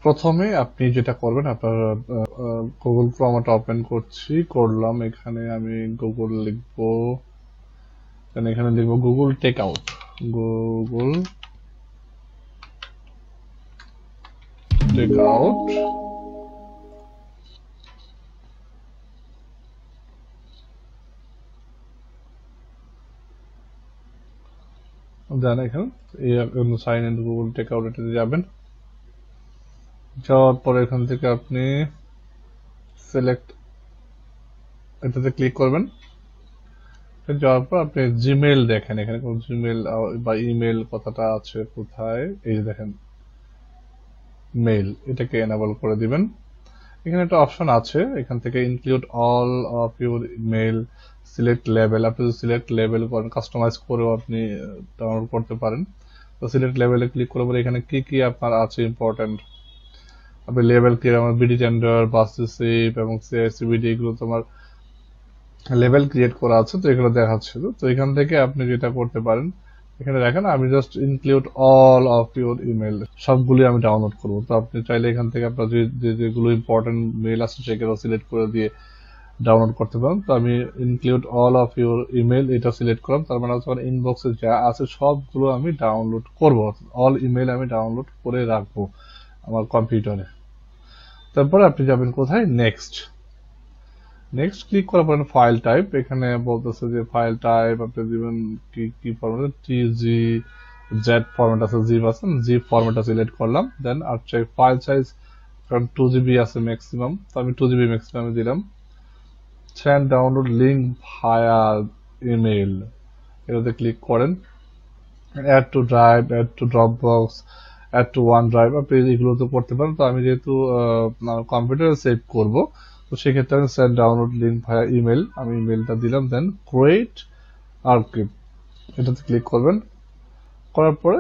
প্রথমে আপনি যেটা করবেন, আপনার গুগল ক্রোমটা ওপেন করলাম। এখানে আমি গুগল লিখবো, এখানে লিখবো Google takeout. Google takeout. Then এখানে sign in Google takeout এটাতে যাবেন। যাওয়ার পরে এখান থেকে আপনি সিলেক্ট এটাতে ক্লিক করবেন। যাওয়ার পর আপনি জিমেইল দেখেন, এখানে কোন জিমেইল বা ইমেল কথাটা আছে কোথায়, এই যে দেখেন মেইল, এটাকে এনাবল করে দিবেন। এখানে একটা অপশন আছে, এখান থেকে include all of your mail, select level. আপনি যদি সিলেক্ট লেভেল করেন, কাস্টমাইজ করেও আপনি ডাউনলোড করতে পারেন। তো সিলেক্ট লেভেলে ক্লিক করার পরে এখানে কি কি আপনার আছে ইম্পর্টেন্ট, আপনি লেভেল ক্লিয়ার, আমার বিডি টেন্ডার, বাস্টিসিপ এবং সিআইসিবিডি, এগুলো তোমার লেভেল ক্রিয়েট করা আছে, তো এগুলো দেখাচ্ছে। তো এখান থেকে আপনি যেটা করতে পারেন, এখানে দেখেন আমি just include all of your email, সবগুলি আমি ডাউনলোড করবো। তো আপনি চাইলে এখান থেকে আপনার যেগুলো ইম্পর্টেন্ট মেল আছে সেগুলো সিলেক্ট করে দিয়ে ডাউনলোড করতে পারেন। তো আমি include all of your email এটা সিলেক্ট করলাম, তার মানে হচ্ছে ইনবক্সে যা আছে সবগুলো আমি ডাউনলোড করব, অল ইমেল আমি ডাউনলোড করে রাখবো আমার কম্পিউটারে। তারপরে আপনি যাবেন কোথায়, নেক্সট ক্লিক করার পর ফাইল টাইপ, এখানে বলতেছে যে ফাইল টাইপ আপনি দিবেন কি ফরম্যাট, টিজি জেড ফরম্যাট আছে, জিপ আছে, জিপ ফরম্যাটটা সিলেক্ট করলাম। দেন আর চাই ফাইল সাইজ, কারণ 2GB আছে ম্যাক্সিমাম, তো আমি 2GB ম্যাক্সিমাম দিলাম। Send download link via email, এটাতে ক্লিক করেন। Add to drive, add to Dropbox, add to OneDrive, আপনি এগুলো তো করতে পারেন। তো আমি যেহেতু কম্পিউটারে সেভ করব, তো সেক্ষেত্রে আমি send download link via email, আমি ইমেলটা দিলাম। দেন ক্রিয়েট আর্কাইভ, এটাতে ক্লিক করবেন। করার পরে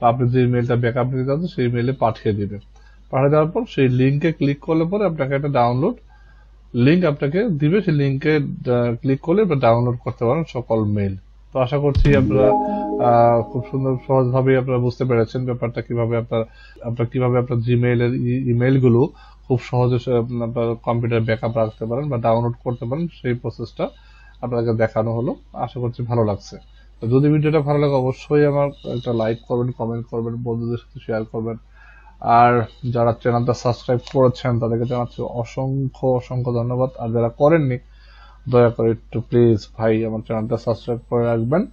আপনি যে ইমেলটা ব্যাকআপ নিতে চাচ্ছেন সেই ইমেলে পাঠিয়ে দিবেন। পাঠিয়ে দেওয়ার পর সেই লিঙ্কে ক্লিক করলে পরে আপনাকে একটা ডাউনলোড লিঙ্ক আপনাকে দিবে, সেই লিঙ্কে ক্লিক করলে আপনি ডাউনলোড করতে পারেন সকল মেল। তো আশা করছি আপনারা খুব সুন্দর সহজভাবে আপনারা বুঝতে পেরেছেন ব্যাপারটা, কিভাবে আপনার জিমেইলের ইমেইল গুলো খুব সহজে আপনার কম্পিউটার ব্যাকআপ রাখতে পারেন বা ডাউনলোড করতে পারেন, সেই প্রসেসটা আপনাকে দেখানো হলো। আশা করছি ভালো লাগছে। তো যদি ভিডিওটা ভালো লাগে অবশ্যই আমার একটা লাইক করবেন, কমেন্ট করবেন, বন্ধুদের সাথে শেয়ার করবেন। আর যারা চ্যানেলটা সাবস্ক্রাইব করেছেন তাদেরকে জানাচ্ছি অসংখ্য ধন্যবাদ। আর যারা করেননি দয়া করে একটু প্লিজ ভাই আমার চ্যানেলটা সাবস্ক্রাইব করে রাখবেন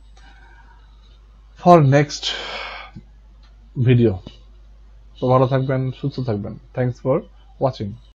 ফর নেক্সট ভিডিও। তো ভালো থাকবেন, সুস্থ থাকবেন। Thanks for watching.